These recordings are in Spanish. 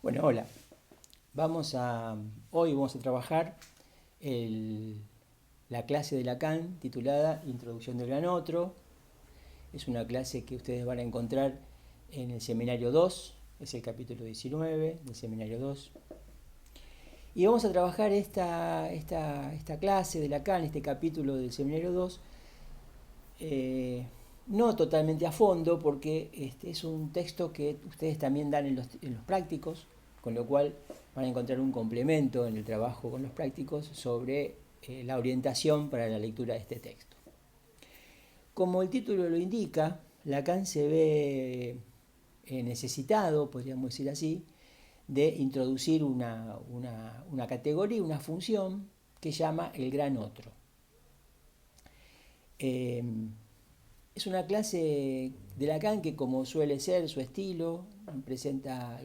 Bueno, hola. Hoy vamos a trabajar la clase de Lacan titulada Introducción del Gran Otro. Es una clase que ustedes van a encontrar en el seminario 2, es el capítulo 19 del seminario 2. Y vamos a trabajar esta clase de Lacan, este capítulo del seminario 2, no totalmente a fondo, porque es un texto que ustedes también dan en los prácticos, con lo cual van a encontrar un complemento en el trabajo con los prácticos sobre la orientación para la lectura de este texto. Como el título lo indica, Lacan se ve necesitado, podríamos decir así, de introducir una categoría, una función que llama el gran otro. Eh, Es una clase de Lacan que, como suele ser su estilo, presenta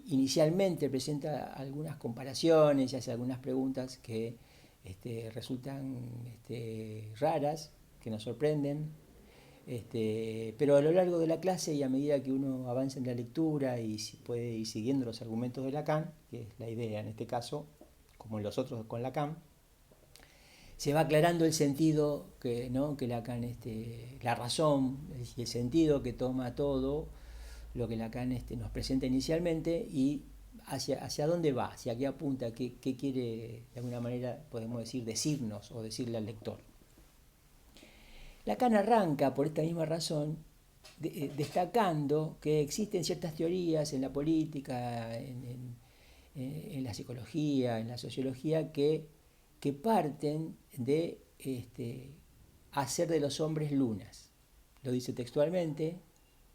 inicialmente presenta algunas comparaciones y hace algunas preguntas que resultan raras, que nos sorprenden, pero a lo largo de la clase y a medida que uno avanza en la lectura y puede ir siguiendo los argumentos de Lacan, que es la idea en este caso, como en los otros con Lacan, se va aclarando el sentido que, ¿no? que Lacan, la razón y el sentido que toma todo lo que Lacan nos presenta inicialmente y hacia dónde va, hacia qué apunta, qué quiere, de alguna manera podemos decir, decirnos o decirle al lector. Lacan arranca por esta misma razón destacando que existen ciertas teorías en la política, en la psicología, en la sociología, que parten de hacer de los hombres lunas. Lo dice textualmente,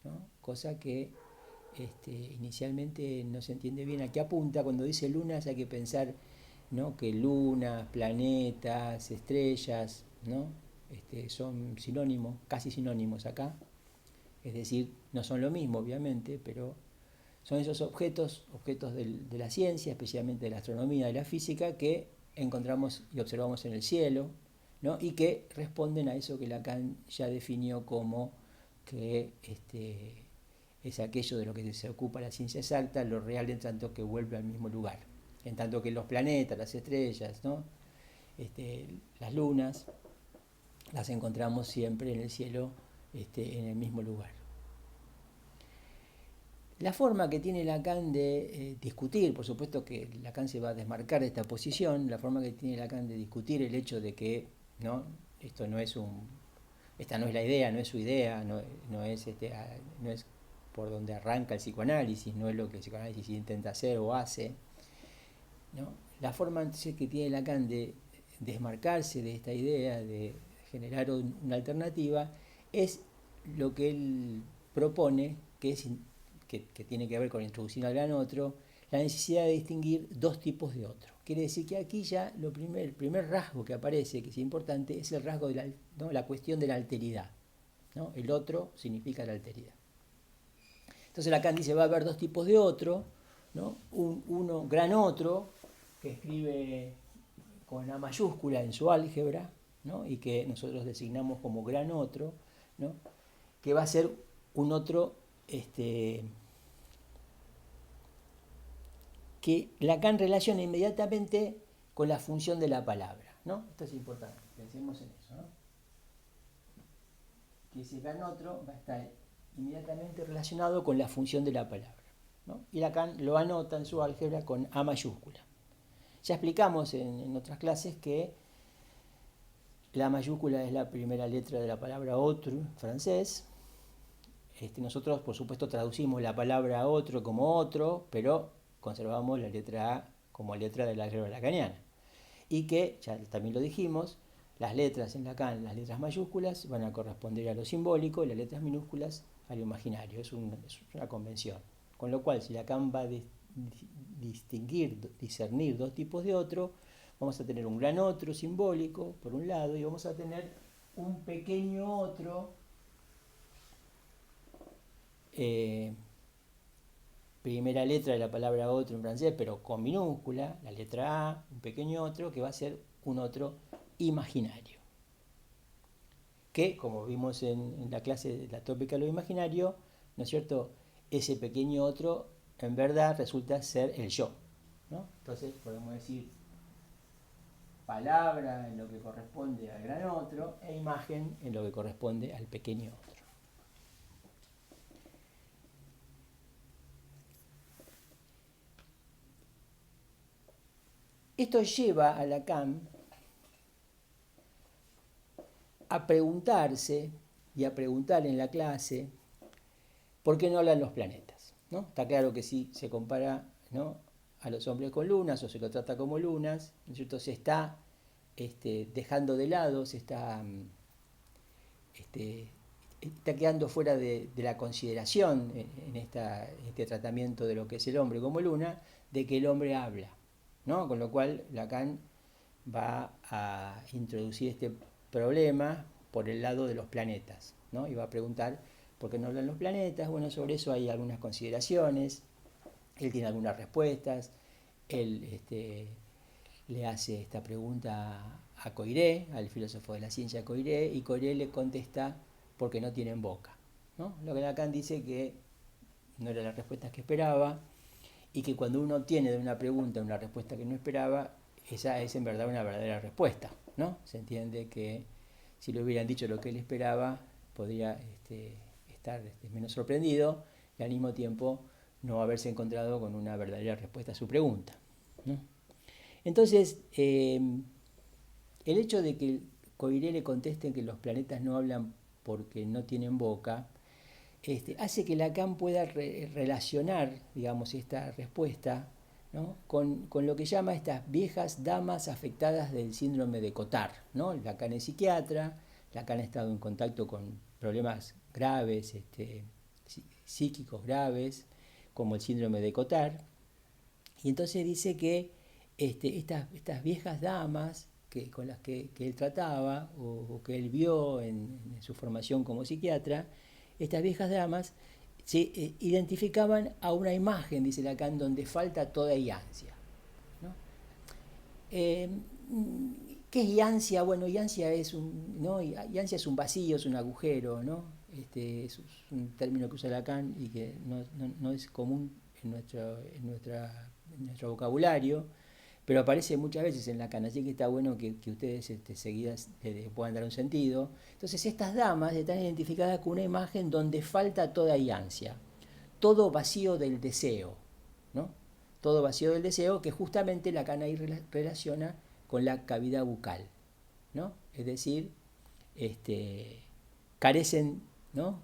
¿no? Cosa que inicialmente no se entiende bien a qué apunta. Cuando dice lunas hay que pensar, ¿no? que lunas, planetas, estrellas, ¿no? Son sinónimos, casi sinónimos acá. Es decir, no son lo mismo, obviamente, pero son esos objetos de la ciencia, especialmente de la astronomía y la física, que encontramos y observamos en el cielo, ¿no? Y que responden a eso que Lacan ya definió como que es aquello de lo que se ocupa la ciencia exacta, lo real en tanto que vuelve al mismo lugar. En tanto que los planetas, las estrellas, ¿no? Las lunas, las encontramos siempre en el cielo, en el mismo lugar. La forma que tiene Lacan de discutir, por supuesto que Lacan se va a desmarcar de esta posición, la forma que tiene Lacan de discutir el hecho de que no, esto no es esta no es la idea, no es su idea, no es por donde arranca el psicoanálisis, no es lo que el psicoanálisis intenta hacer o hace, ¿no? La forma entonces que tiene Lacan de desmarcarse de esta idea, de generar una alternativa, es lo que él propone, que tiene que ver con introducir al gran otro, la necesidad de distinguir dos tipos de otro. Quiere decir que aquí ya el primer rasgo que aparece, que es importante, es el rasgo de la cuestión de la alteridad, ¿no? El otro significa la alteridad. Entonces Lacan dice, va a haber dos tipos de otro, ¿no? Uno gran otro, que escribe con A mayúscula en su álgebra, ¿no? Y que nosotros designamos como gran otro, ¿no? Que va a ser un otro que Lacan relaciona inmediatamente con la función de la palabra, ¿no? Esto es importante, pensemos en eso, ¿no? Que ese gran otro va a estar inmediatamente relacionado con la función de la palabra, ¿no? Y Lacan lo anota en su álgebra con A mayúscula. Ya explicamos en otras clases que la mayúscula es la primera letra de la palabra otro en francés. Nosotros, por supuesto, traducimos la palabra otro como otro, pero conservamos la letra A como letra del álgebra lacaniana. Y que, ya también lo dijimos, las letras en Lacan, las letras mayúsculas, van a corresponder a lo simbólico y las letras minúsculas a lo imaginario. Es una convención. Con lo cual, si Lacan va a discernir dos tipos de otro, vamos a tener un gran otro simbólico, por un lado, y vamos a tener un pequeño otro primera letra de la palabra otro en francés, pero con minúscula, la letra A, un pequeño otro, que va a ser un otro imaginario. Que, como vimos en la clase de la tópica de lo imaginario, ¿no es cierto? ese pequeño otro en verdad resulta ser el yo, ¿no? Entonces podemos decir palabra en lo que corresponde al gran otro e imagen en lo que corresponde al pequeño otro. Esto lleva a Lacan a preguntarse y a preguntar en la clase por qué no hablan los planetas, ¿no? Está claro que si se compara, ¿no?, a los hombres con lunas o se lo trata como lunas, ¿no es cierto?, se está dejando de lado, se está quedando fuera de la consideración en este tratamiento de lo que es el hombre como luna, de que el hombre habla, ¿no? Con lo cual Lacan va a introducir este problema por el lado de los planetas, ¿no? Y va a preguntar por qué no hablan los planetas. Bueno, sobre eso hay algunas consideraciones, él tiene algunas respuestas, él le hace esta pregunta a Coiré, al filósofo de la ciencia Coiré, y Coiré le contesta porque no tienen boca, ¿no? Lo que Lacan dice que no era la respuesta que esperaba, y que cuando uno obtiene de una pregunta una respuesta que no esperaba, esa es en verdad una verdadera respuesta, ¿no? Se entiende que si le hubieran dicho lo que él esperaba, podría estar menos sorprendido y al mismo tiempo no haberse encontrado con una verdadera respuesta a su pregunta, ¿no? Entonces, el hecho de que Coiré le conteste que los planetas no hablan porque no tienen boca, hace que Lacan pueda relacionar, digamos, esta respuesta, ¿no?, con lo que llama estas viejas damas afectadas del síndrome de Cotard, ¿no? Lacan es psiquiatra, Lacan ha estado en contacto con problemas graves, psíquicos graves, como el síndrome de Cotard, y entonces dice que estas viejas damas con las que él trataba o que él vio en su formación como psiquiatra, estas viejas damas se identificaban a una imagen, dice Lacan, donde falta toda iancia, ¿no? ¿Qué es iancia? Bueno, iancia es iancia es un vacío, es un agujero, ¿no? Es un término que usa Lacan y que no es común en nuestro vocabulario, pero aparece muchas veces en Lacan, así que está bueno que ustedes seguidas puedan dar un sentido. Entonces estas damas están identificadas con una imagen donde falta toda iancia, todo vacío del deseo, ¿no? Todo vacío del deseo, que justamente Lacan ahí relaciona con la cavidad bucal, ¿no? Es decir, carecen, ¿no?,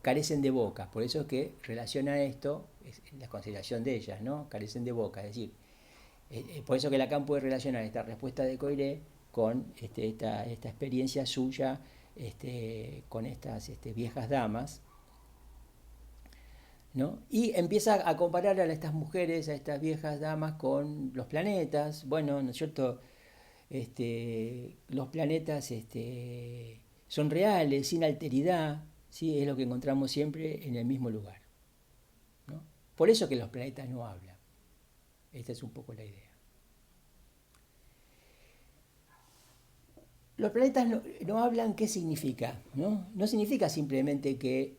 carecen de boca, por eso es que relaciona esto, es la consideración de ellas, ¿no?, carecen de boca, es decir, por eso que Lacan puede relacionar esta respuesta de Coiré con esta experiencia suya con estas viejas damas, ¿no? Y empieza a comparar a estas mujeres, a estas viejas damas con los planetas. Bueno, ¿no es cierto? Los planetas son reales, sin alteridad, ¿sí? Es lo que encontramos siempre en el mismo lugar, ¿no? Por eso que los planetas no hablan. Esta es un poco la idea. Los planetas no hablan, ¿qué significa? No significa simplemente que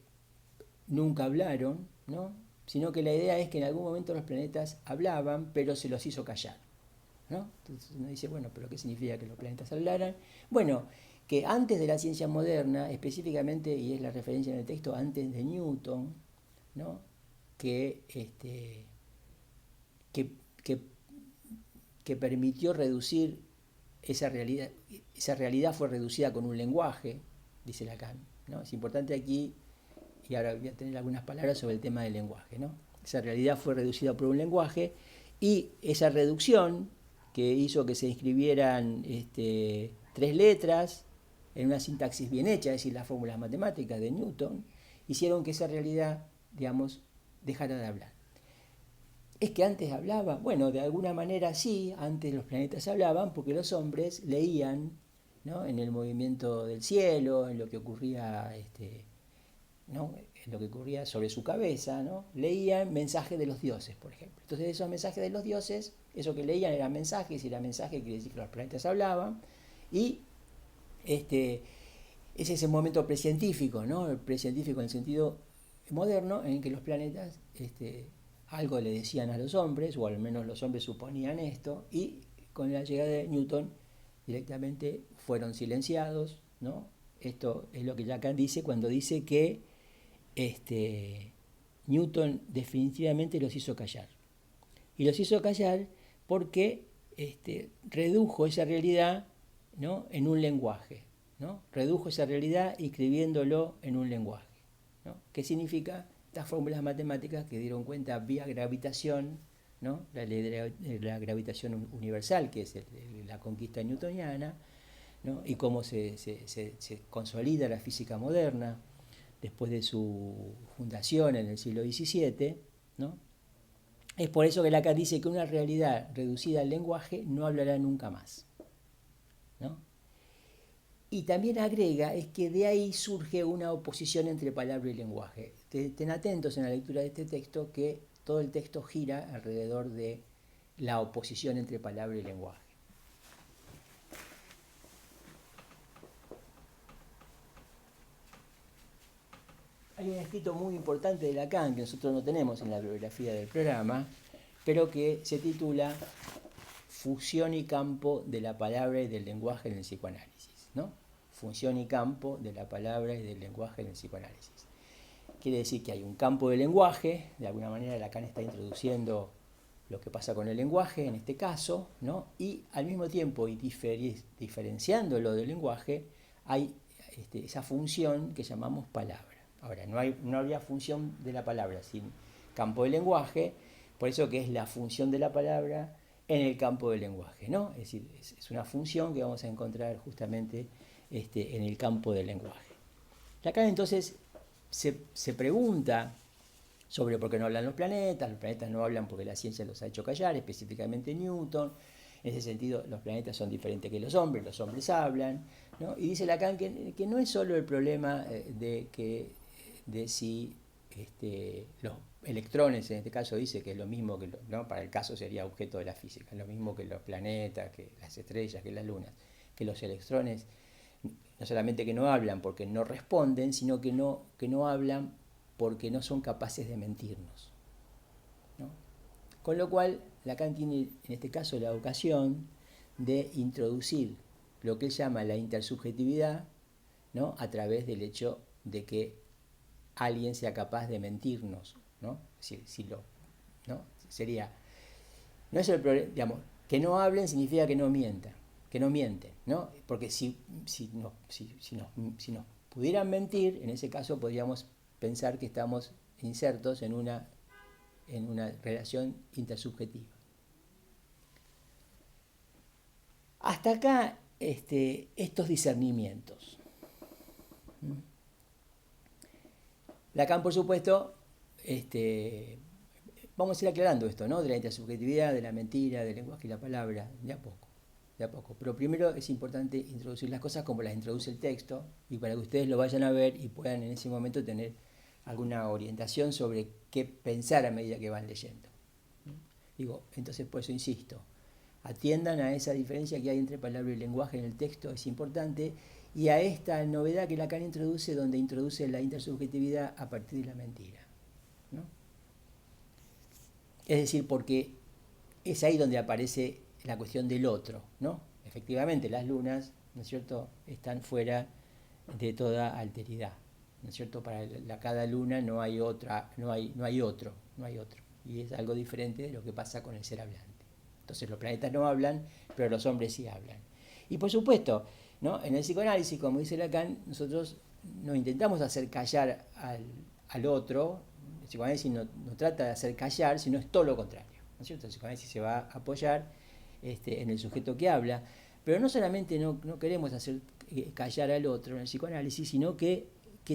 nunca hablaron, ¿no?, sino que la idea es que en algún momento los planetas hablaban, pero se los hizo callar, ¿no? Entonces uno dice, bueno, ¿pero qué significa que los planetas hablaran? Bueno, que antes de la ciencia moderna, específicamente, y es la referencia en el texto, antes de Newton, ¿no?, que permitió reducir esa realidad fue reducida con un lenguaje, dice Lacan, ¿no? Es importante aquí, y ahora voy a tener algunas palabras sobre el tema del lenguaje, ¿no? Esa realidad fue reducida por un lenguaje, y esa reducción que hizo que se inscribieran 3 letras en una sintaxis bien hecha, es decir, las fórmulas matemáticas de Newton, hicieron que esa realidad, digamos, dejara de hablar. ¿Es que antes hablaba? Bueno, de alguna manera sí, antes los planetas hablaban porque los hombres leían, ¿no?, en el movimiento del cielo, en lo que ocurría, ¿no?, en lo que ocurría sobre su cabeza, ¿no?, leían mensajes de los dioses, por ejemplo. Entonces esos mensajes de los dioses, eso que leían eran mensajes, y era mensaje quiere decir que los planetas hablaban, y es ese momento precientífico, ¿no?, el precientífico en el sentido moderno en que los planetas algo le decían a los hombres, o al menos los hombres suponían esto, y con la llegada de Newton directamente fueron silenciados, ¿no? Esto es lo que Lacan dice cuando dice que Newton definitivamente los hizo callar. Y los hizo callar porque redujo esa realidad, ¿no?, en un lenguaje, ¿no? Redujo esa realidad escribiéndolo en un lenguaje, ¿no? ¿Qué significa? Estas fórmulas matemáticas que dieron cuenta vía gravitación, ¿no?, la ley de la gravitación universal, que es la conquista newtoniana, ¿no?, y cómo se consolida la física moderna después de su fundación en el siglo XVII, ¿no? Es por eso que Lacan dice que una realidad reducida al lenguaje no hablará nunca más, ¿no? Y también agrega es que de ahí surge una oposición entre palabra y lenguaje. Estén atentos en la lectura de este texto que todo el texto gira alrededor de la oposición entre palabra y lenguaje. Hay un escrito muy importante de Lacan que nosotros no tenemos en la bibliografía del programa, pero que se titula Función y campo de la palabra y del lenguaje en el psicoanálisis, ¿no? Función y campo de la palabra y del lenguaje en el psicoanálisis. Quiere decir que hay un campo de lenguaje, de alguna manera Lacan está introduciendo lo que pasa con el lenguaje en este caso, ¿no? Y al mismo tiempo, y diferenciándolo del lenguaje, hay esa función que llamamos palabra. Ahora, no habría función de la palabra sin campo de lenguaje, por eso que es la función de la palabra en el campo del lenguaje, ¿no? Es decir, es una función que vamos a encontrar justamente en el campo del lenguaje. Lacan entonces se pregunta sobre por qué no hablan los planetas no hablan porque la ciencia los ha hecho callar, específicamente Newton. En ese sentido, los planetas son diferentes que los hombres hablan, ¿no? Y dice Lacan que no es solo el problema de si los electrones, en este caso dice que es lo mismo que, ¿no?, para el caso sería objeto de la física, lo mismo que los planetas, que las estrellas, que las lunas, que los electrones no solamente que no hablan porque no responden, sino que no hablan porque no son capaces de mentirnos, ¿no? Con lo cual, Lacan tiene en este caso la ocasión de introducir lo que él llama la intersubjetividad, ¿no?, a través del hecho de que alguien sea capaz de mentirnos, ¿no? ¿no? Sería, no es el problema, digamos, que no hablen significa que no mientan, ¿no? Porque si nos pudieran mentir, en ese caso podríamos pensar que estamos insertos en una relación intersubjetiva. Hasta acá estos discernimientos. Lacan, por supuesto, vamos a ir aclarando esto, ¿no?, de la intersubjetividad, de la mentira, del lenguaje y la palabra, de a poco. Pero primero es importante introducir las cosas como las introduce el texto y para que ustedes lo vayan a ver y puedan en ese momento tener alguna orientación sobre qué pensar a medida que van leyendo. Digo, entonces por eso insisto, atiendan a esa diferencia que hay entre palabra y lenguaje en el texto, es importante, y a esta novedad que Lacan introduce, donde introduce la intersubjetividad a partir de la mentira, ¿no? Es decir, porque es ahí donde aparece la cuestión del otro, ¿no? Efectivamente, las lunas, ¿no es cierto?, están fuera de toda alteridad, ¿no es cierto? Para cada luna no hay otra, no hay otro, y es algo diferente de lo que pasa con el ser hablante. Entonces los planetas no hablan, pero los hombres sí hablan. Y por supuesto, ¿no?, en el psicoanálisis, como dice Lacan, nosotros no intentamos hacer callar al otro. El psicoanálisis no trata de hacer callar, sino es todo lo contrario, ¿no es cierto? El psicoanálisis se va a apoyar en el sujeto que habla, pero no solamente no queremos hacer callar al otro en el psicoanálisis, sino que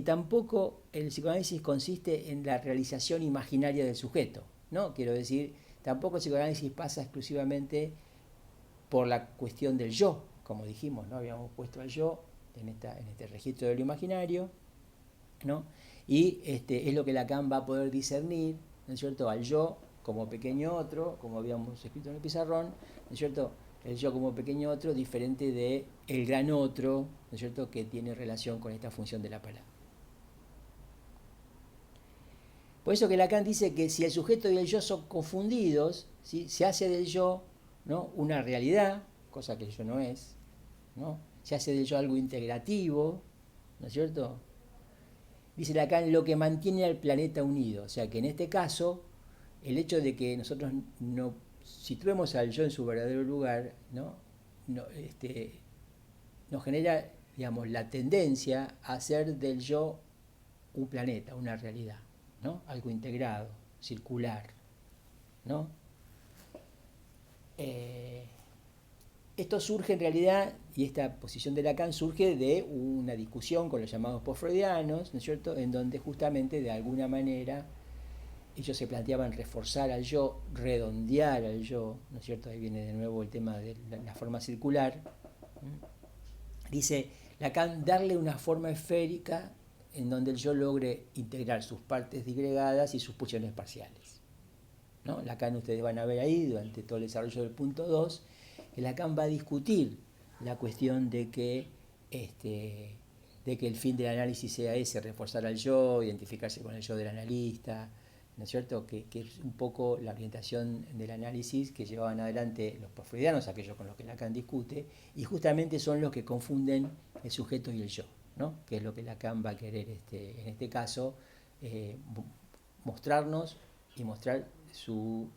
tampoco el psicoanálisis consiste en la realización imaginaria del sujeto, ¿no? Quiero decir, tampoco el psicoanálisis pasa exclusivamente por la cuestión del yo, como dijimos, ¿no? Habíamos puesto al yo en este registro de lo imaginario, ¿no? Y es lo que Lacan va a poder discernir, ¿no es cierto?, al yo como pequeño otro, como habíamos escrito en el pizarrón, ¿no es cierto?, el yo como pequeño otro diferente de el gran otro, ¿no es cierto?, que tiene relación con esta función de la palabra. Por eso que Lacan dice que si el sujeto y el yo son confundidos, ¿sí? Se hace del yo, ¿no?, una realidad, cosa que el yo no es, ¿no? Se hace del yo algo integrativo, ¿no es cierto? Dice Lacan, lo que mantiene al planeta unido. O sea que en este caso, el hecho de que nosotros no situemos al yo en su verdadero lugar, ¿no? Nos genera, digamos, la tendencia a hacer del yo un planeta, una realidad, ¿no? Algo integrado, circular, ¿no? Eh, Esto surge en realidad, y esta posición de Lacan surge de una discusión con los llamados post-freudianos, ¿no es cierto?, en donde justamente de alguna manera ellos se planteaban reforzar al yo, redondear al yo, ¿no es cierto? Ahí viene de nuevo el tema de la forma circular. Dice Lacan, darle una forma esférica en donde el yo logre integrar sus partes disgregadas y sus pulsiones parciales, ¿no? Lacan, ustedes van a ver ahí, durante todo el desarrollo del punto 2, que Lacan va a discutir la cuestión de que el fin del análisis sea ese, reforzar al yo, identificarse con el yo del analista, ¿no es cierto? Que es un poco la orientación del análisis que llevaban adelante los postfreudianos, aquellos con los que Lacan discute, y justamente son los que confunden el sujeto y el yo, ¿no? Que es lo que Lacan va a querer en este caso mostrarnos y mostrar su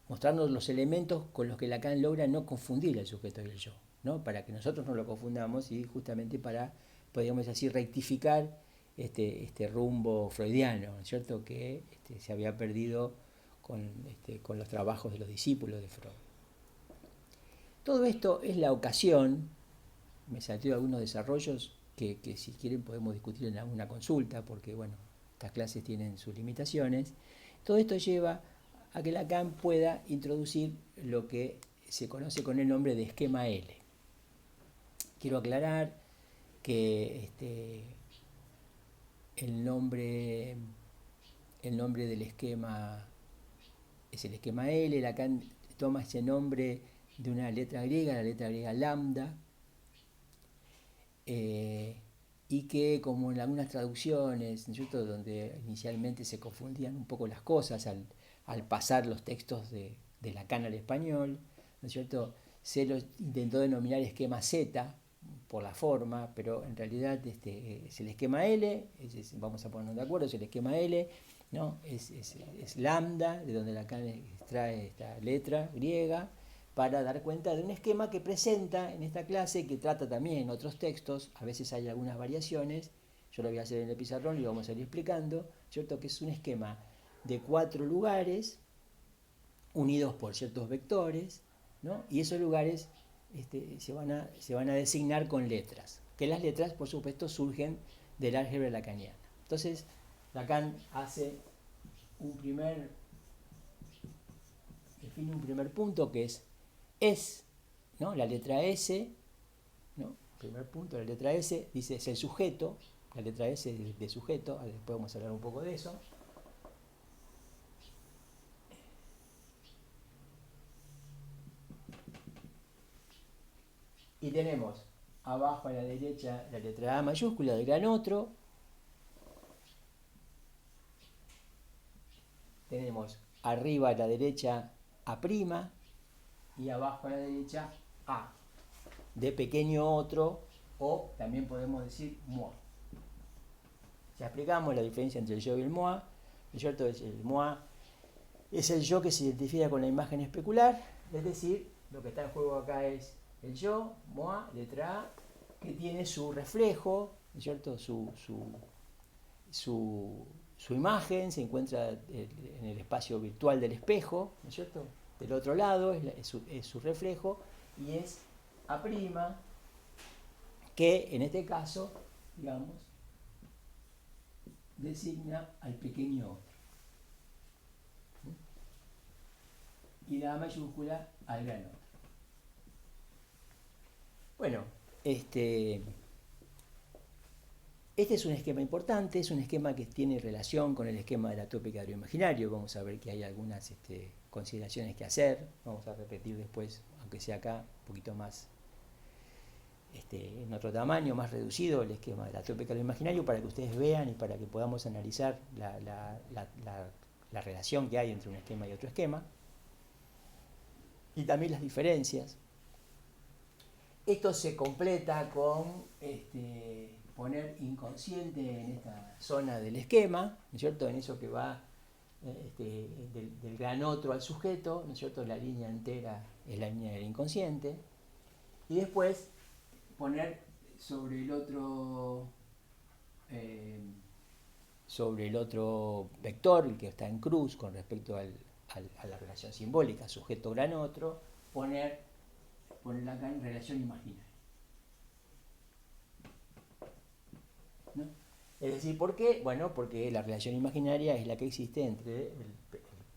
mostrarnos los elementos con los que Lacan logra no confundir el sujeto y el yo, ¿no? Para que nosotros no lo confundamos y justamente para, podríamos decir, rectificar este rumbo freudiano, ¿no es cierto?, que se había perdido con los trabajos de los discípulos de Freud. Todo esto es la ocasión, me salté algunos desarrollos que si quieren podemos discutir en alguna consulta, porque bueno, estas clases tienen sus limitaciones. Todo esto lleva a que Lacan pueda introducir lo que se conoce con el nombre de esquema L. Quiero aclarar que el nombre del esquema es el esquema L. Lacan toma ese nombre de una letra griega, la letra griega lambda, y que, como en algunas traducciones, ¿no es cierto?, donde inicialmente se confundían un poco las cosas al pasar los textos de Lacan al español, ¿no es cierto?, se lo intentó denominar esquema Z por la forma, pero en realidad es el esquema L, vamos a ponernos de acuerdo, es el esquema L, ¿no? Es lambda, de donde Lacan extrae esta letra griega, para dar cuenta de un esquema que presenta en esta clase, que trata también en otros textos, a veces hay algunas variaciones, yo lo voy a hacer en el pizarrón y lo vamos a ir explicando, ¿cierto?, que es un esquema de 4 lugares unidos por ciertos vectores, ¿no? Y esos lugares se van a designar con letras, que las letras, por supuesto, surgen del álgebra lacaniana. Entonces, Lacan define un primer punto que es, ¿no?, la letra S, ¿no? Primer punto, la letra S, dice es el sujeto, la letra S de sujeto, después vamos a hablar un poco de eso. Y tenemos abajo a la derecha la letra A mayúscula del gran otro. Tenemos arriba a la derecha A' y abajo a la derecha A, de pequeño otro, o también podemos decir moi. Ya explicamos la diferencia entre el yo y el moi, ¿no es cierto? El moi es el yo que se identifica con la imagen especular, es decir, lo que está en juego acá es el yo, moi, letra A, que tiene su reflejo, ¿no es cierto?, su imagen se encuentra en el espacio virtual del espejo, ¿no es cierto? Del otro lado es su reflejo, y es A', que en este caso, digamos, designa al pequeño otro. Y la A mayúscula al gran otro. Bueno, este es un esquema importante, es un esquema que tiene relación con el esquema de la tópica de lo imaginario. Vamos a ver que hay algunas consideraciones que hacer, vamos a repetir después, aunque sea acá, un poquito más en otro tamaño, más reducido, el esquema de la tópica del imaginario, para que ustedes vean y para que podamos analizar la relación que hay entre un esquema y otro esquema, y también las diferencias. Esto se completa con poner inconsciente en esta zona del esquema, ¿no es cierto? En eso que va del gran otro al sujeto, ¿no es cierto? La línea entera es la línea del inconsciente. Y después poner sobre el otro vector, el que está en cruz con respecto a la relación simbólica, sujeto gran otro, ponerla acá en relación imaginaria. ¿No? Es decir, ¿por qué? Bueno, porque la relación imaginaria es la que existe entre el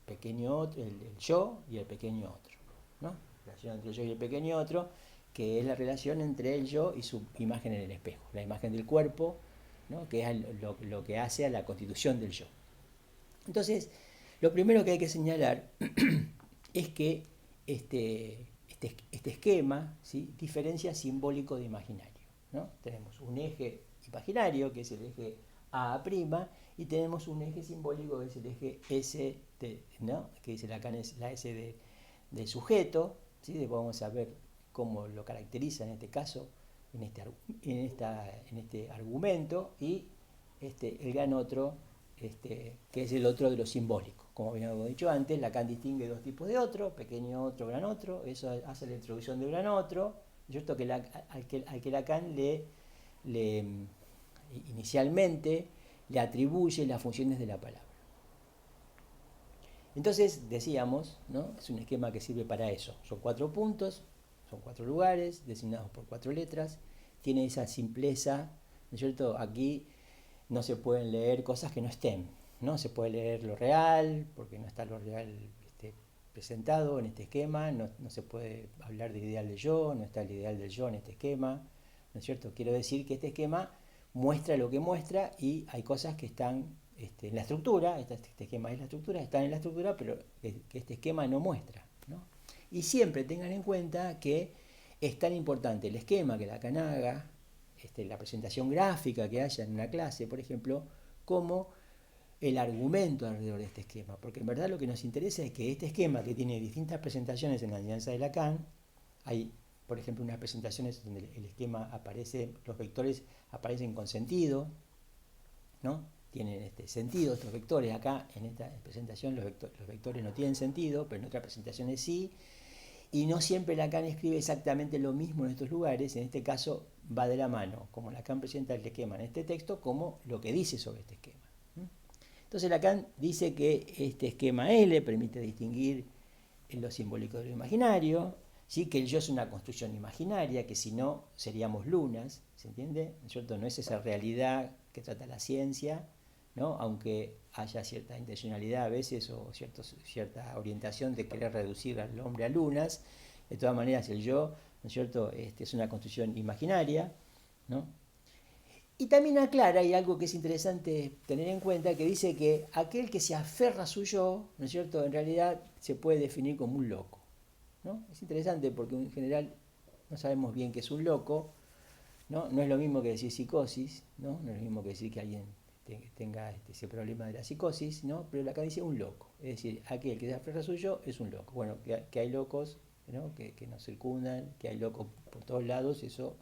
pequeño otro, el yo y el pequeño otro, ¿no? La relación entre el yo y el pequeño otro, que es la relación entre el yo y su imagen en el espejo, la imagen del cuerpo, ¿no? Que es lo que hace a la constitución del yo. Entonces, lo primero que hay que señalar es que este esquema, ¿sí?, diferencia simbólico de imaginario, ¿no? Tenemos un eje imaginario, que es el eje A', y tenemos un eje simbólico, que es el eje S, ¿no?, que dice acá es la S de sujeto, ¿sí? Después vamos a ver cómo lo caracteriza en este caso, en este argumento, y el gran otro, que es el otro de lo simbólico. Como habíamos dicho antes, Lacan distingue dos tipos de otro, pequeño otro, gran otro. Eso hace la introducción del gran otro, ¿cierto? Al que Lacan inicialmente le atribuye las funciones de la palabra. Entonces, decíamos, ¿no?, es un esquema que sirve para eso. Son 4 puntos, son 4 lugares, designados por 4 letras. Tiene esa simpleza, ¿no es cierto? Aquí no se pueden leer cosas que no estén. No se puede leer lo real, porque no está lo real presentado en este esquema. No se puede hablar del ideal del yo, no está el ideal del yo en este esquema, ¿no es cierto? Quiero decir que este esquema muestra lo que muestra, y hay cosas que están en la estructura, este esquema es la estructura, están en la estructura, pero que este esquema no muestra, ¿no? Y siempre tengan en cuenta que es tan importante el esquema que Lacan haga, la presentación gráfica que haya en una clase, por ejemplo, como el argumento alrededor de este esquema, porque en verdad lo que nos interesa es que este esquema, que tiene distintas presentaciones en la enseñanza de Lacan, hay, por ejemplo, unas presentaciones donde el esquema aparece, los vectores aparecen con sentido, ¿no? Tienen sentido estos vectores. Acá en esta presentación los vectores no tienen sentido, pero en otras presentaciones sí, y no siempre Lacan escribe exactamente lo mismo en estos lugares. En este caso va de la mano, como Lacan presenta el esquema en este texto, como lo que dice sobre este esquema. Entonces Lacan dice que este esquema L permite distinguir en lo simbólico de lo imaginario, ¿sí?, que el yo es una construcción imaginaria, que si no seríamos lunas, ¿se entiende? ¿No es cierto? No es esa realidad que trata la ciencia, ¿no?, aunque haya cierta intencionalidad a veces o cierta orientación de querer reducir al hombre a lunas. De todas maneras, el yo, ¿no es cierto?, es una construcción imaginaria, ¿no? Y también aclara, y algo que es interesante tener en cuenta, que dice que aquel que se aferra a su yo, ¿no es cierto?, en realidad se puede definir como un loco, ¿no? Es interesante porque en general no sabemos bien qué es un loco, ¿no? No es lo mismo que decir psicosis, ¿no? No es lo mismo que decir que alguien tenga ese problema de la psicosis, ¿no? Pero acá dice un loco, es decir, aquel que se aferra a su yo es un loco. Bueno, que hay locos, ¿no?, que nos circundan, que hay locos por todos lados, eso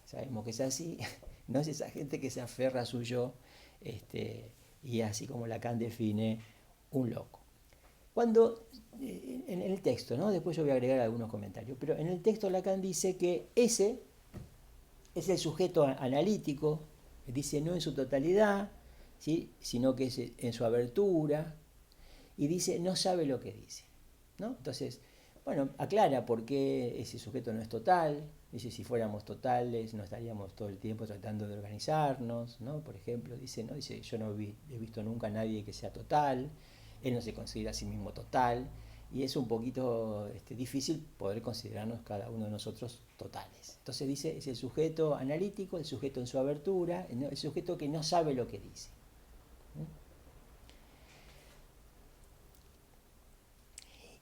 sabemos que es así. No es esa gente que se aferra a su yo, y así como Lacan define un loco. Cuando en el texto, ¿no?, después yo voy a agregar algunos comentarios, pero en el texto Lacan dice que ese es el sujeto analítico, dice no en su totalidad, ¿sí?, sino que es en su abertura, y dice no sabe lo que dice, ¿no? Entonces, bueno, aclara por qué ese sujeto no es total. Dice, si fuéramos totales no estaríamos todo el tiempo tratando de organizarnos, ¿no? Por ejemplo, dice, yo no he visto nunca a nadie que sea total, él no se considera a sí mismo total, y es un poquito difícil poder considerarnos cada uno de nosotros totales. Entonces dice, es el sujeto analítico, el sujeto en su abertura, el sujeto que no sabe lo que dice.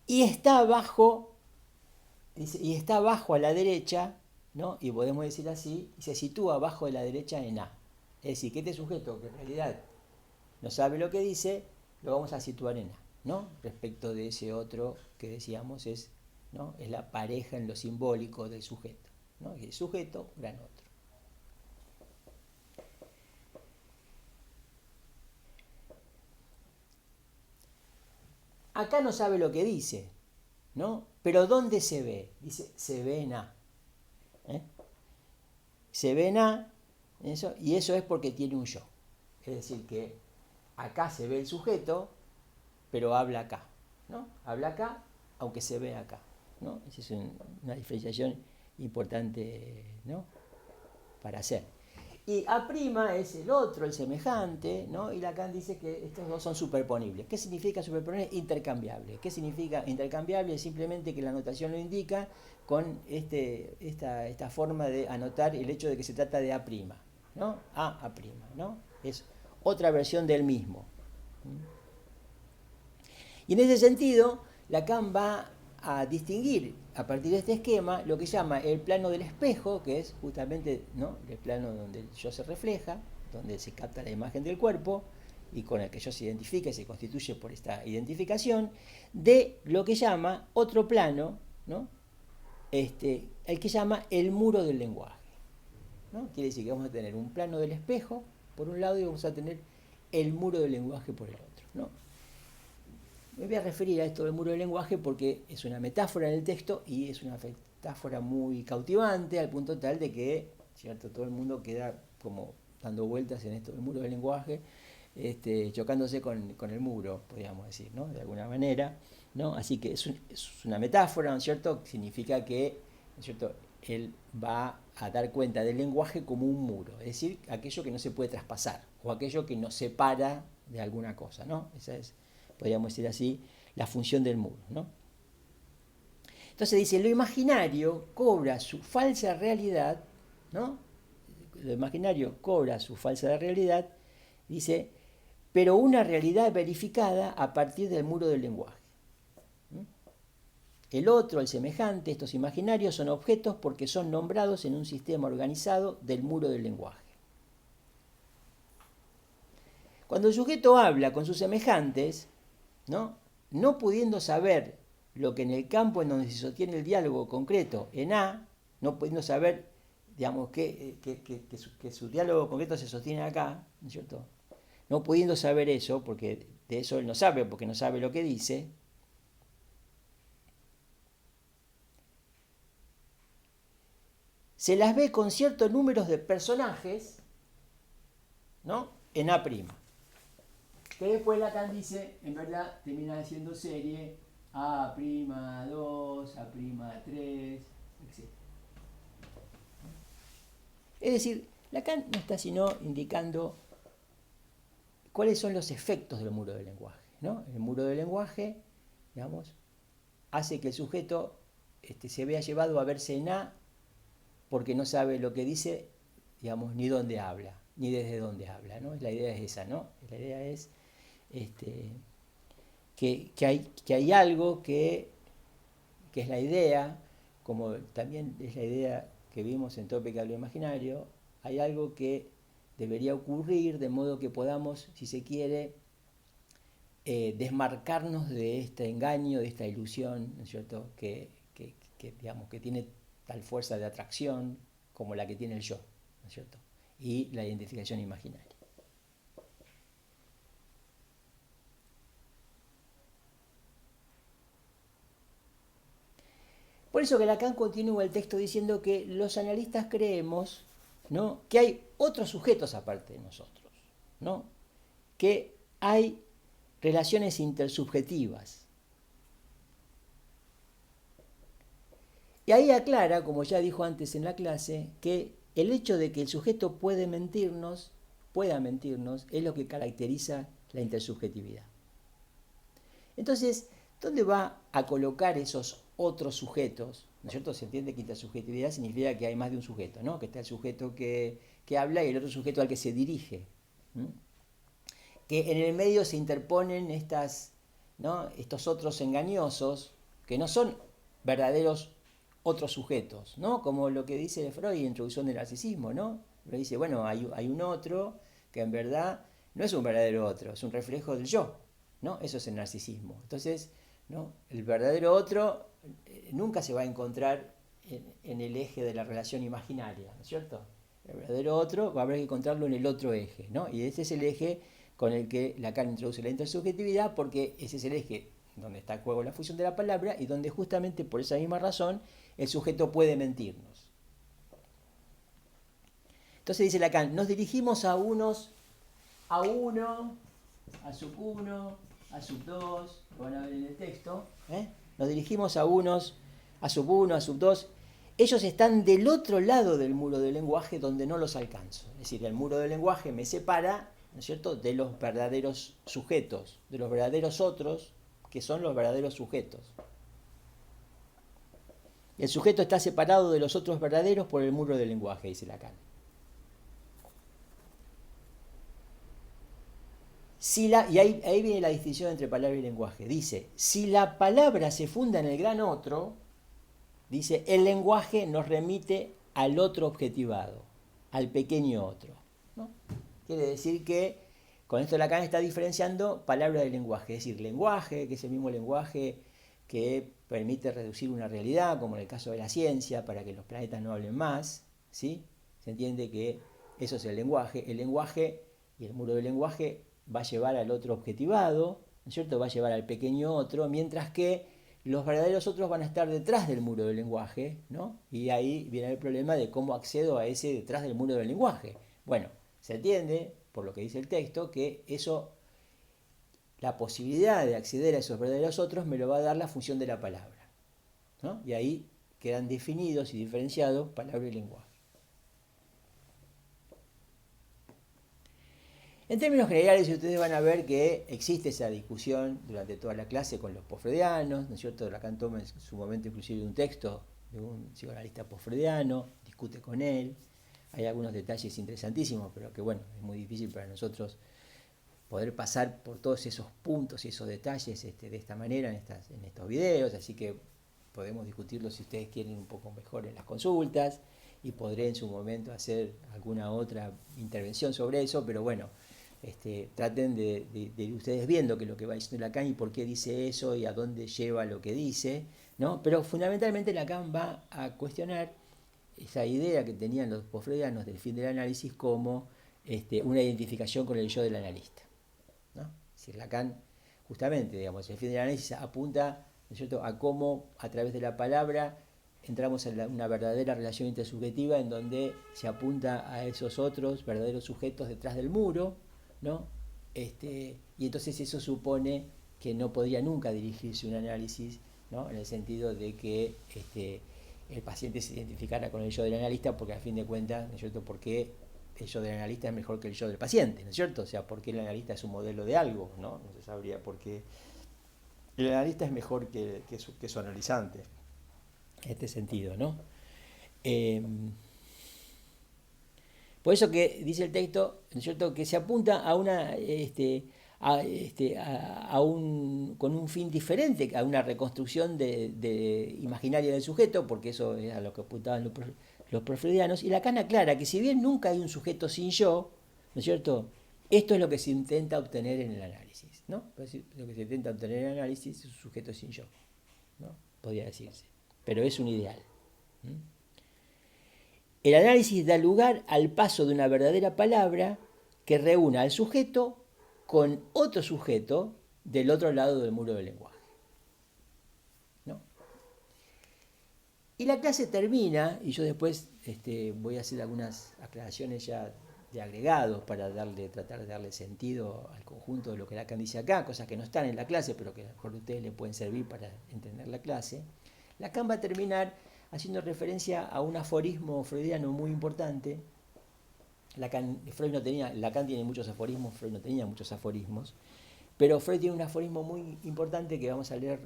Y está abajo a la derecha, ¿no? Y podemos decir así, y se sitúa abajo de la derecha en A. Es decir, que este sujeto que en realidad no sabe lo que dice, lo vamos a situar en A, ¿no? Respecto de ese otro que decíamos es, ¿no? Es la pareja en lo simbólico del sujeto, ¿no? Y el sujeto, gran otro. Acá no sabe lo que dice, ¿no? Pero ¿dónde se ve? Dice, se ve en A. ¿Eh? Se ve en A, eso, y eso es porque tiene un yo. Es decir, que acá se ve el sujeto, pero habla acá, ¿no? Habla acá, aunque se ve acá, ¿no? Esa es una diferenciación importante, ¿no? Para hacer. Y A' es el otro, el semejante, ¿no? Y Lacan dice que estos dos son superponibles. ¿Qué significa superponible? Intercambiable. ¿Qué significa intercambiable? Simplemente que la notación lo indica con esta forma de anotar el hecho de que se trata de A', ¿no? A', ¿no? Es otra versión del mismo. Y en ese sentido, Lacan va a distinguir a partir de este esquema lo que llama el plano del espejo, que es justamente, ¿no?, el plano donde el yo se refleja, donde se capta la imagen del cuerpo y con el que yo se identifica y se constituye por esta identificación, de lo que llama otro plano, ¿no?, el que llama el muro del lenguaje, ¿no? Quiere decir que vamos a tener un plano del espejo por un lado y vamos a tener el muro del lenguaje por el otro, ¿no? Me voy a referir a esto del muro del lenguaje porque es una metáfora en el texto y es una metáfora muy cautivante al punto tal de que, ¿cierto?, todo el mundo queda como dando vueltas en esto del muro del lenguaje, chocándose con el muro, podríamos decir, ¿no?, de alguna manera, ¿no? Así que es una metáfora, ¿no es cierto?, significa que, ¿no es cierto?, él va a dar cuenta del lenguaje como un muro, es decir, aquello que no se puede traspasar o aquello que nos separa de alguna cosa, ¿no? Esa es, podríamos decir así, la función del muro, ¿no? Entonces dice, lo imaginario cobra su falsa realidad, ¿no? Lo imaginario cobra su falsa realidad, dice, pero una realidad verificada a partir del muro del lenguaje. El otro, el semejante, estos imaginarios son objetos porque son nombrados en un sistema organizado del muro del lenguaje. Cuando el sujeto habla con sus semejantes, no pudiendo saber lo que en el campo en donde se sostiene el diálogo concreto en A, no pudiendo saber, digamos, que su diálogo concreto se sostiene acá, ¿no es cierto? No pudiendo saber eso, porque de eso él no sabe, porque no sabe lo que dice, se las ve con ciertos números de personajes, ¿no?, en A'. Que después Lacan dice, en verdad, termina siendo serie A'2, A'3, etc. Es decir, Lacan no está sino indicando cuáles son los efectos del muro del lenguaje, ¿no? El muro del lenguaje, digamos, hace que el sujeto se vea llevado a verse en A porque no sabe lo que dice, digamos, ni dónde habla, ni desde dónde habla, ¿no? La idea es esa, ¿no? La idea es que hay algo que es la idea, como también es la idea que vimos en Tópica de lo Imaginario, hay algo que debería ocurrir de modo que podamos, si se quiere, desmarcarnos de este engaño, de esta ilusión, ¿no es cierto?, digamos, que tiene tal fuerza de atracción como la que tiene el yo, ¿no es cierto?, y la identificación imaginaria. Por eso que Lacan continúa el texto diciendo que los analistas creemos, ¿no?, que hay otros sujetos aparte de nosotros, ¿no?, que hay relaciones intersubjetivas. Y ahí aclara, como ya dijo antes en la clase, que el hecho de que el sujeto pueda mentirnos, es lo que caracteriza la intersubjetividad. Entonces, ¿dónde va a colocar esos otros sujetos? ¿No es cierto? Se entiende que intersubjetividad significa que hay más de un sujeto, ¿no? Que está el sujeto que habla y el otro sujeto al que se dirige. Que en el medio se interponen estos otros engañosos, que no son verdaderos otros sujetos, ¿no? Como lo que dice Freud en Introducción del Narcisismo, ¿no? Le dice, bueno, hay un otro que en verdad no es un verdadero otro, es un reflejo del yo, ¿no? Eso es el narcisismo. Entonces, ¿no? El verdadero otro nunca se va a encontrar en el eje de la relación imaginaria, ¿no es cierto? El verdadero otro va a haber que encontrarlo en el otro eje, ¿no? Y ese es el eje con el que Lacan introduce la intersubjetividad, porque ese es el eje donde está en juego la fusión de la palabra y donde justamente por esa misma razón el sujeto puede mentirnos. Entonces dice Lacan, nos dirigimos a unos, a uno, a sub 1, a sub 2, lo van a ver en el texto, nos dirigimos a unos, a sub 1, a sub 2, ellos están del otro lado del muro del lenguaje donde no los alcanzo. Es decir, el muro del lenguaje me separa, ¿no es cierto?, de los verdaderos sujetos, de los verdaderos otros, que son los verdaderos sujetos. El sujeto está separado de los otros verdaderos por el muro del lenguaje, dice Lacan. Y ahí viene la distinción entre palabra y lenguaje. Dice, si la palabra se funda en el gran otro, dice, el lenguaje nos remite al otro objetivado, al pequeño otro, ¿no? Quiere decir que con esto Lacan está diferenciando palabra de lenguaje, es decir, lenguaje, que es el mismo lenguaje que permite reducir una realidad, como en el caso de la ciencia, para que los planetas no hablen más, ¿sí? Se entiende que eso es el lenguaje y el muro del lenguaje va a llevar al otro objetivado, ¿no es cierto? Va a llevar al pequeño otro, mientras que los verdaderos otros van a estar detrás del muro del lenguaje, ¿no? Y ahí viene el problema de cómo accedo a ese detrás del muro del lenguaje. Bueno, se entiende, por lo que dice el texto, que eso, la posibilidad de acceder a esos verdaderos otros me lo va a dar la función de la palabra, ¿no? Y ahí quedan definidos y diferenciados palabra y lenguaje. En términos generales, ustedes van a ver que existe esa discusión durante toda la clase con los posfreudianos, ¿no es cierto? Lacan toma en su momento inclusive un texto de un psicoanalista posfreudiano, discute con él. Hay algunos detalles interesantísimos, pero que bueno, es muy difícil para nosotros poder pasar por todos esos puntos y esos detalles de esta manera en estos videos, así que podemos discutirlo si ustedes quieren un poco mejor en las consultas y podré en su momento hacer alguna otra intervención sobre eso, pero bueno, traten de ir ustedes viendo qué es lo que va diciendo Lacan y por qué dice eso y a dónde lleva lo que dice, ¿no? Pero fundamentalmente Lacan va a cuestionar esa idea que tenían los posfreudianos del fin del análisis como una identificación con el yo del analista, ¿no? Es decir, Lacan, justamente, digamos, el fin del análisis apunta, ¿no es cierto?, a cómo a través de la palabra entramos en una verdadera relación intersubjetiva en donde se apunta a esos otros verdaderos sujetos detrás del muro, ¿no? Y entonces eso supone que no podría nunca dirigirse un análisis, ¿no?, en el sentido de que el paciente se identificara con el yo del analista, porque a fin de cuentas, ¿no es cierto?, porque el yo del analista es mejor que el yo del paciente, ¿no es cierto? O sea, porque el analista es un modelo de algo, ¿no? No se sabría por qué el analista es mejor que su analizante, en este sentido, ¿no? Por eso que dice el texto, ¿no es cierto?, que se apunta a una con un fin diferente, a una reconstrucción imaginaria del sujeto, porque eso es a lo que apuntaban los porfirianos, y Lacan aclara que si bien nunca hay un sujeto sin yo, ¿no es cierto?, esto es lo que se intenta obtener en el análisis, ¿no? Lo que se intenta obtener en el análisis es un sujeto sin yo, ¿no? Podría decirse, pero es un ideal. El análisis da lugar al paso de una verdadera palabra que reúna al sujeto con otro sujeto del otro lado del muro del lenguaje, ¿no? Y la clase termina, y yo después voy a hacer algunas aclaraciones ya de agregados para tratar de darle sentido al conjunto de lo que Lacan dice acá, cosas que no están en la clase, pero que a lo mejor a ustedes les pueden servir para entender la clase. Lacan va a terminar haciendo referencia a un aforismo freudiano muy importante. Lacan tiene muchos aforismos, Freud no tenía muchos aforismos, pero Freud tiene un aforismo muy importante que vamos a leer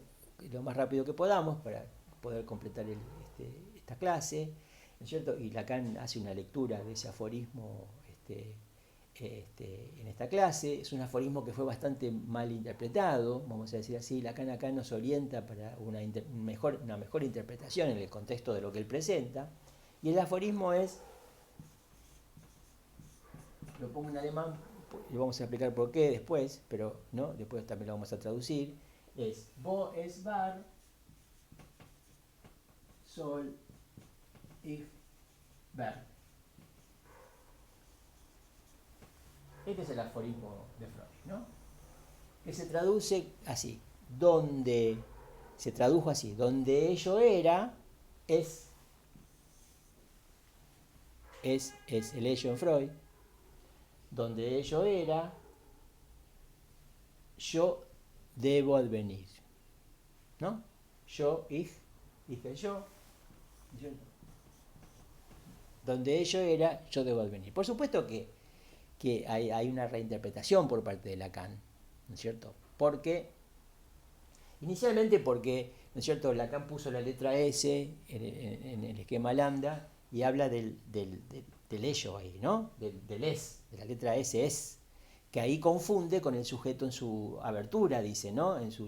lo más rápido que podamos para poder completar esta clase, ¿no es cierto? Y Lacan hace una lectura de ese aforismo en esta clase. Es un aforismo que fue bastante mal interpretado, vamos a decir así. Lacan acá nos orienta para una mejor interpretación en el contexto de lo que él presenta. Y el aforismo es, lo pongo en alemán, y vamos a explicar por qué después, pero no, después también lo vamos a traducir. Es Wo es war, soll ich werden. Este es el aforismo de Freud, ¿no? Que se traduce así, se tradujo así, donde ello era, es el ello en Freud, donde ello era, yo debo advenir, ¿no? Yo, dije yo, donde ello era, yo debo advenir. Por supuesto que hay una reinterpretación por parte de Lacan, ¿no es cierto? Inicialmente porque, ¿no es cierto?, Lacan puso la letra S en el esquema lambda y habla del ello ahí, ¿no? Del es, de la letra S es, que ahí confunde con el sujeto en su abertura, dice, ¿no? En su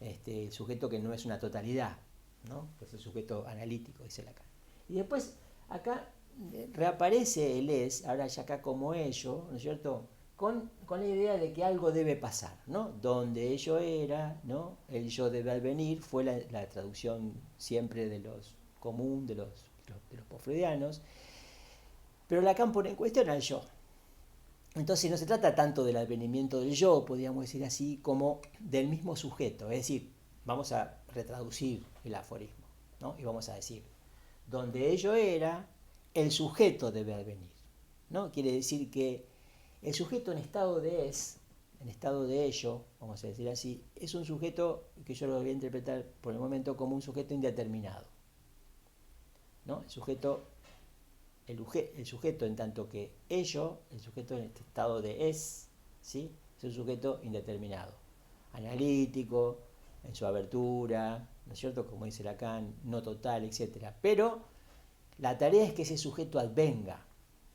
el sujeto que no es una totalidad, ¿no? Que es el sujeto analítico, dice Lacan. Y después, acá reaparece el es, ahora ya acá como ello, ¿no es cierto?, con la idea de que algo debe pasar, ¿no? Donde ello era, ¿no? El yo debe advenir, fue la traducción siempre de los común, de los post-freudianos, pero Lacan pone en cuestión al yo. Entonces no se trata tanto del advenimiento del yo, podríamos decir así, como del mismo sujeto. Es decir, vamos a retraducir el aforismo, ¿no? Y vamos a decir, donde ello era, el sujeto debe advenir, ¿no? Quiere decir que el sujeto en estado de es, en estado de ello, vamos a decir así, es un sujeto que yo lo voy a interpretar por el momento como un sujeto indeterminado, ¿no? El sujeto en tanto que ello, el sujeto en este estado de es, ¿sí?, es un sujeto indeterminado, analítico, en su abertura, ¿no es cierto?, como dice Lacan, no total, etc. Pero la tarea es que ese sujeto advenga,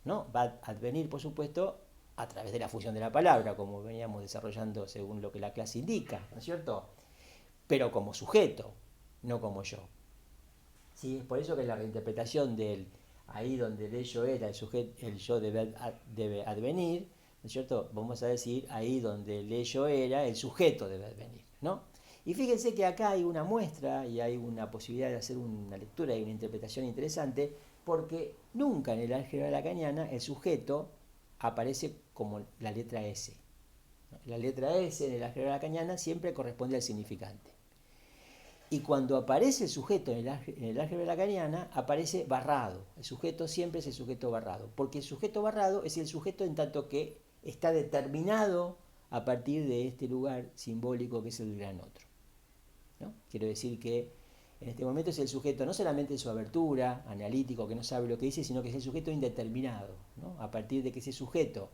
¿no? Va a advenir, por supuesto, a través de la función de la palabra, como veníamos desarrollando según lo que la clase indica, ¿no es cierto?, pero como sujeto, no como yo. ¿Sí? Es por eso que la reinterpretación del ahí donde el ello era, el yo debe advenir, ¿no es cierto?, vamos a decir ahí donde el ello era, el sujeto debe advenir, ¿no? Y fíjense que acá hay una muestra y hay una posibilidad de hacer una lectura y una interpretación interesante, porque nunca en el álgebra lacaniana el sujeto aparece como la letra S. La letra S en el álgebra lacaniana siempre corresponde al significante. Y cuando aparece el sujeto en el álgebra lacaniana, aparece barrado. El sujeto siempre es el sujeto barrado, porque el sujeto barrado es el sujeto en tanto que está determinado a partir de este lugar simbólico que es el gran otro, ¿no? Quiero decir que en este momento es el sujeto no solamente en su abertura, analítico, que no sabe lo que dice, sino que es el sujeto indeterminado, ¿no? A partir de que ese sujeto,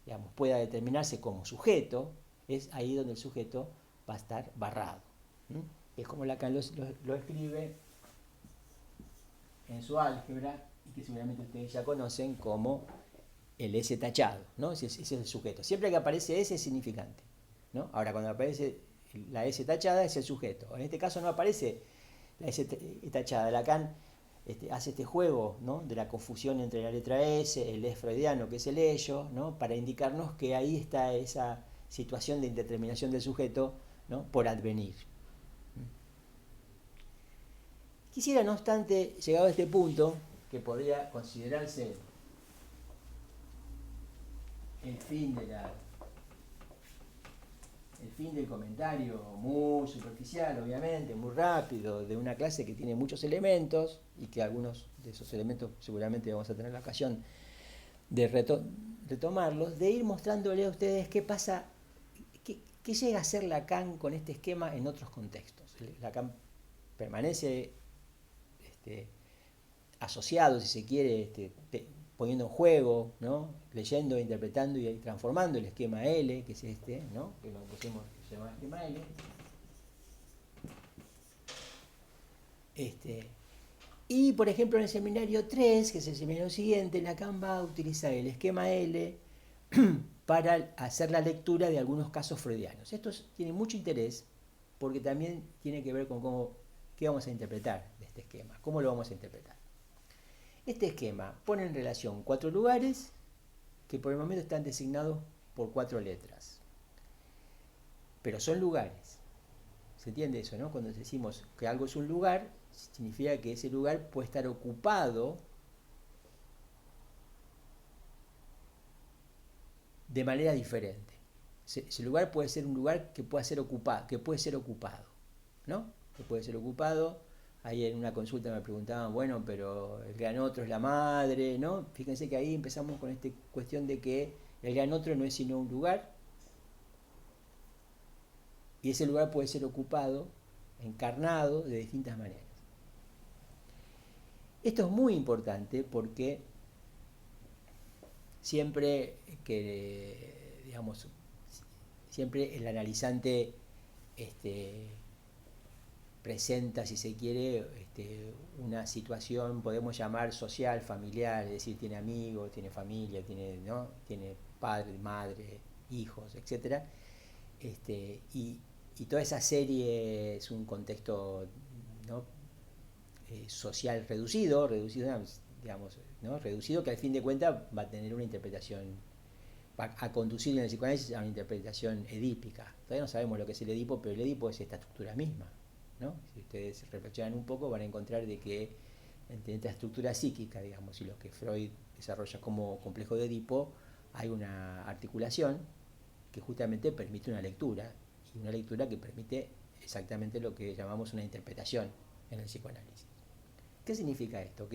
digamos, pueda determinarse como sujeto, es ahí donde el sujeto va a estar barrado, ¿no? Es como Lacan lo escribe en su álgebra, y que seguramente ustedes ya conocen como el S tachado, ¿no? Ese es el sujeto. Siempre que aparece S es significante, ¿no? Ahora, cuando aparece la S tachada es el sujeto. En este caso no aparece la S tachada. Lacan hace este juego, ¿no?, de la confusión entre la letra S, el es freudiano, que es el ello, ¿no?, para indicarnos que ahí está esa situación de indeterminación del sujeto, ¿no?, por advenir. Quisiera, no obstante, llegado a este punto, que podría considerarse el fin del comentario, muy superficial, obviamente, muy rápido, de una clase que tiene muchos elementos y que algunos de esos elementos seguramente vamos a tener la ocasión de retomarlos, de ir mostrándole a ustedes qué pasa, qué llega a hacer Lacan con este esquema en otros contextos. Lacan permanece asociado, si se quiere, poniendo en juego, ¿no?, leyendo, interpretando y transformando el esquema L, que es este, ¿no?, que lo pusimos, que se llama esquema L. Y por ejemplo en el seminario 3, que es el seminario siguiente, Lacan va a utilizar el esquema L para hacer la lectura de algunos casos freudianos. Esto tiene mucho interés porque también tiene que ver con qué vamos a interpretar de este esquema, cómo lo vamos a interpretar. Este esquema pone en relación 4 lugares que por el momento están designados por 4 letras. Pero son lugares. ¿Se entiende eso, no? Cuando decimos que algo es un lugar, significa que ese lugar puede estar ocupado de manera diferente. Ese lugar puede ser un lugar que puede ser ocupado, ¿no? Que puede ser ocupado. Ahí en una consulta me preguntaban, bueno, pero el gran otro es la madre, ¿no? Fíjense que ahí empezamos con esta cuestión de que el gran otro no es sino un lugar, y ese lugar puede ser ocupado, encarnado de distintas maneras. Esto es muy importante porque siempre que, digamos, siempre el analizante presenta, si se quiere, una situación, podemos llamar social, familiar, es decir, tiene amigos, tiene familia, ¿no? Tiene padre, madre, hijos, etc. Y toda esa serie es un contexto, ¿no? Social reducido, digamos, ¿no? Reducido, que al fin de cuentas va a tener una interpretación, va a conducir en el psicoanálisis a una interpretación edípica. Todavía no sabemos lo que es el Edipo, pero el Edipo es esta estructura misma, ¿no? Si ustedes reflexionan un poco van a encontrar de que entre esta estructura psíquica, digamos, y lo que Freud desarrolla como complejo de Edipo, hay una articulación que justamente permite una lectura, y una lectura que permite exactamente lo que llamamos una interpretación en el psicoanálisis. ¿Qué significa esto?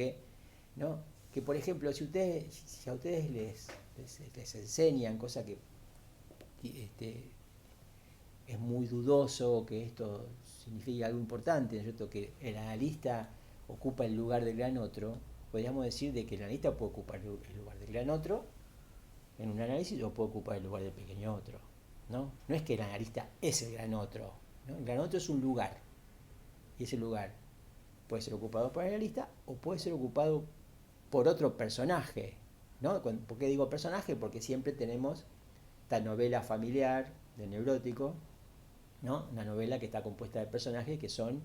¿No? Que por ejemplo, si a ustedes les enseñan cosas que es muy dudoso que esto signifique algo importante, ¿no es cierto? Que el analista ocupa el lugar del gran otro, podríamos decir de que el analista puede ocupar el lugar del gran otro en un análisis o puede ocupar el lugar del pequeño otro, ¿no? No es que el analista es el gran otro, ¿no? El gran otro es un lugar, y ese lugar puede ser ocupado por el analista o puede ser ocupado por otro personaje, ¿no? ¿Por qué digo personaje? Porque siempre tenemos esta novela familiar del neurótico, ¿no? Una novela que está compuesta de personajes que son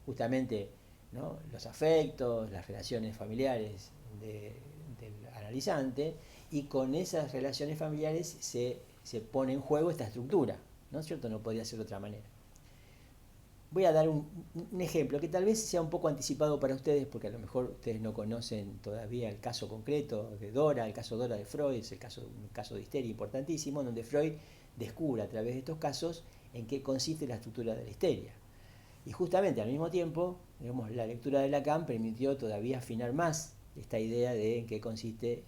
justamente, ¿no? Los afectos, las relaciones familiares del analizante, y con esas relaciones familiares se pone en juego esta estructura, ¿no es cierto? No podría ser de otra manera. Voy a dar un ejemplo que tal vez sea un poco anticipado para ustedes, porque a lo mejor ustedes no conocen todavía el caso concreto de Dora, el caso Dora de Freud, es un caso de histeria importantísimo, donde Freud descubre a través de estos casos en qué consiste la estructura de la histeria. Y justamente al mismo tiempo, digamos, la lectura de Lacan permitió todavía afinar más esta idea de en qué consiste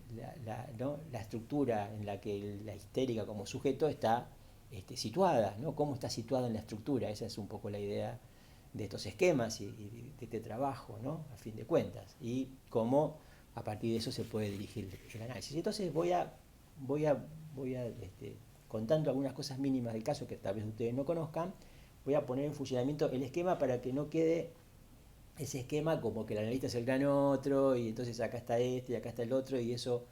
¿no? la estructura en la que la histérica como sujeto está situada, ¿no? Cómo está situada en la estructura. Esa es un poco la idea de estos esquemas y de este trabajo, ¿no? A fin de cuentas. Y cómo a partir de eso se puede dirigir el análisis. Entonces voy a contando algunas cosas mínimas del caso que tal vez ustedes no conozcan, voy a poner en funcionamiento el esquema para que no quede ese esquema como que el analista es el gran otro y entonces acá está este y acá está el otro, y eso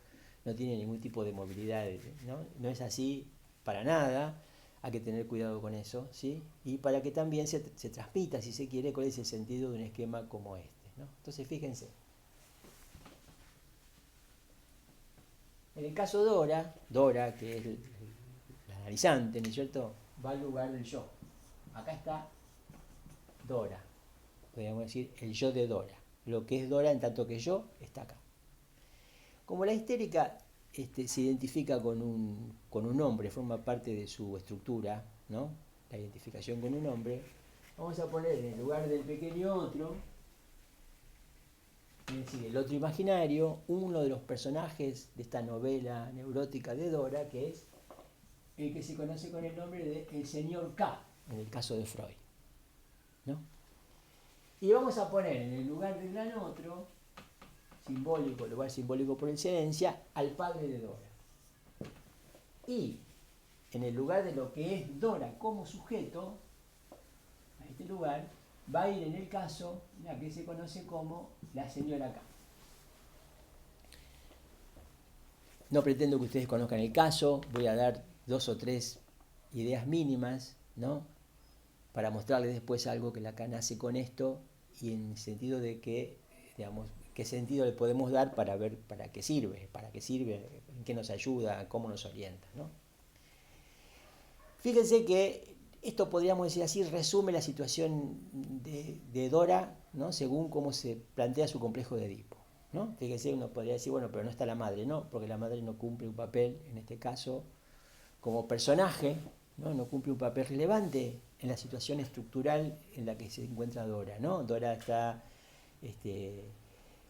no tiene ningún tipo de movilidad, ¿no? No es así para nada, hay que tener cuidado con eso, ¿sí? Y para que también se transmita, si se quiere, cuál es el sentido de un esquema como este, ¿no? Entonces fíjense, en el caso Dora, que es el analizante, ¿no es cierto?, va al lugar del yo. Acá está Dora, podríamos decir el yo de Dora, lo que es Dora en tanto que yo está acá. Como la histérica se identifica con un nombre, forma parte de su estructura, ¿no? La identificación con un nombre, vamos a poner en el lugar del pequeño otro, es decir, el otro imaginario, uno de los personajes de esta novela neurótica de Dora, que es el que se conoce con el nombre de el señor K, en el caso de Freud, ¿no? Y vamos a poner en el lugar del gran otro, simbólico, lugar simbólico por excelencia, al padre de Dora. Y en el lugar de lo que es Dora como sujeto, a este lugar, va a ir en el caso la que se conoce como la señora K. No pretendo que ustedes conozcan el caso, voy a dar 2 o 3 ideas mínimas, ¿no? Para mostrarles después algo que la K nace con esto y en el sentido de que, digamos, qué sentido le podemos dar para ver para qué sirve, en qué nos ayuda, cómo nos orienta, ¿no? Fíjense que esto podríamos decir así, resume la situación de Dora, ¿no? Según cómo se plantea su complejo de Edipo, ¿no? Fíjense, uno podría decir, bueno, pero no está la madre, no, porque la madre no cumple un papel, en este caso, como personaje, no cumple un papel relevante en la situación estructural en la que se encuentra Dora, ¿no? Dora está,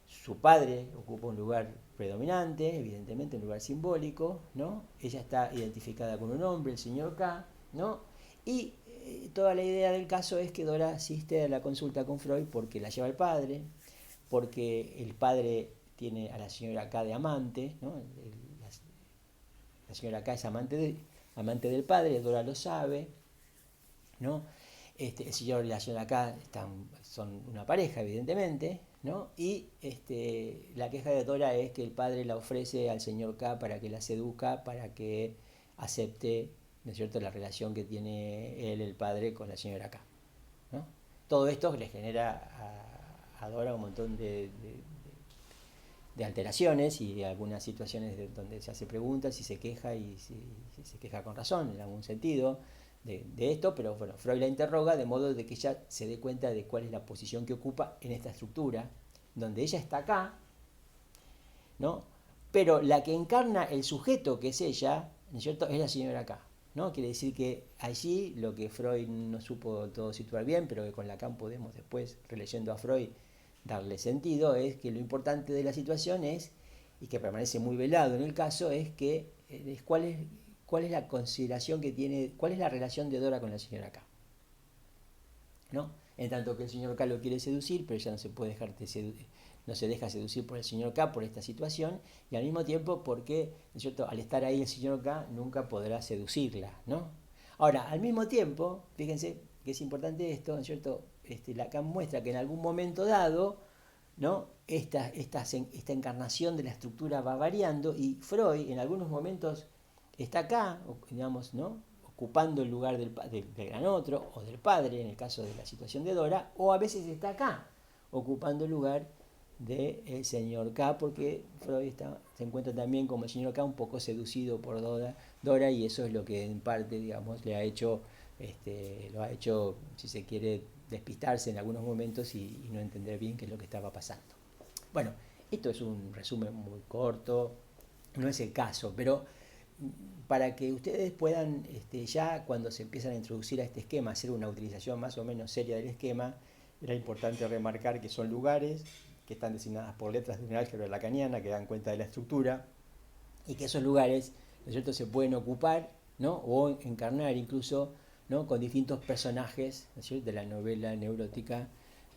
su padre ocupa un lugar predominante, evidentemente un lugar simbólico, ¿no? Ella está identificada con un hombre, el señor K, ¿no? Y toda la idea del caso es que Dora asiste a la consulta con Freud porque la lleva el padre, porque el padre tiene a la señora K de amante, ¿no? La señora K es amante del padre, Dora lo sabe, ¿no? El señor y la señora K son una pareja, evidentemente, ¿no? Y la queja de Dora es que el padre la ofrece al señor K para que la seduzca, para que acepte, ¿no es cierto?, la relación que tiene él, el padre, con la señora K, ¿no? Todo esto le genera a Dora un montón de alteraciones y algunas situaciones donde se hace preguntas y se queja y si se queja con razón en algún sentido de esto, pero bueno, Freud la interroga de modo de que ella se dé cuenta de cuál es la posición que ocupa en esta estructura, donde ella está acá, ¿no? Pero la que encarna el sujeto que es ella, ¿no es cierto?, es la señora acá, ¿no? Quiere decir que allí lo que Freud no supo todo situar bien, pero que con Lacan podemos después, releyendo a Freud, darle sentido, es que lo importante de la situación es, y que permanece muy velado en el caso, es que cuál es la consideración que tiene, cuál es la relación de Dora con la señora K, ¿no? En tanto que el señor K lo quiere seducir, pero ella no se puede dejar no se deja seducir por el señor K por esta situación, y al mismo tiempo porque, ¿no es cierto?, al estar ahí el señor K nunca podrá seducirla, ¿no? Ahora, al mismo tiempo, fíjense que es importante esto, ¿no es cierto?, Lacan muestra que en algún momento dado, ¿no?, esta encarnación de la estructura va variando y Freud en algunos momentos está acá, digamos, ¿no?, ocupando el lugar del gran otro o del padre en el caso de la situación de Dora, o a veces está acá ocupando el lugar del señor K, porque Freud se encuentra también como el señor K un poco seducido por Dora, y eso es lo que en parte, digamos, lo ha hecho, si se quiere, despistarse en algunos momentos y no entender bien qué es lo que estaba pasando. Bueno, esto es un resumen muy corto, no es el caso, pero para que ustedes puedan, ya cuando se empiezan a introducir a este esquema, hacer una utilización más o menos seria del esquema, era importante remarcar que son lugares que están designadas por letras de un álgebra lacaniana que dan cuenta de la estructura, y que esos lugares, ¿no es cierto?, se pueden ocupar, ¿no?, o encarnar incluso, ¿no?, con distintos personajes, ¿no es cierto?, de la novela neurótica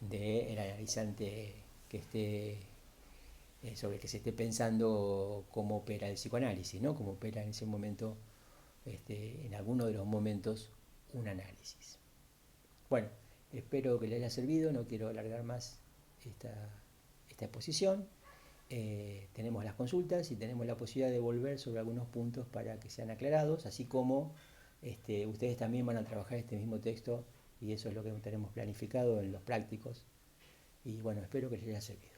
del analizante que esté sobre el que se esté pensando cómo opera el psicoanálisis, ¿no?, cómo opera en ese momento, en alguno de los momentos, un análisis. Bueno, espero que les haya servido, no quiero alargar más esta exposición. Tenemos las consultas y tenemos la posibilidad de volver sobre algunos puntos para que sean aclarados, así como ustedes también van a trabajar este mismo texto, y eso es lo que tenemos planificado en los prácticos. Y bueno, espero que les haya servido.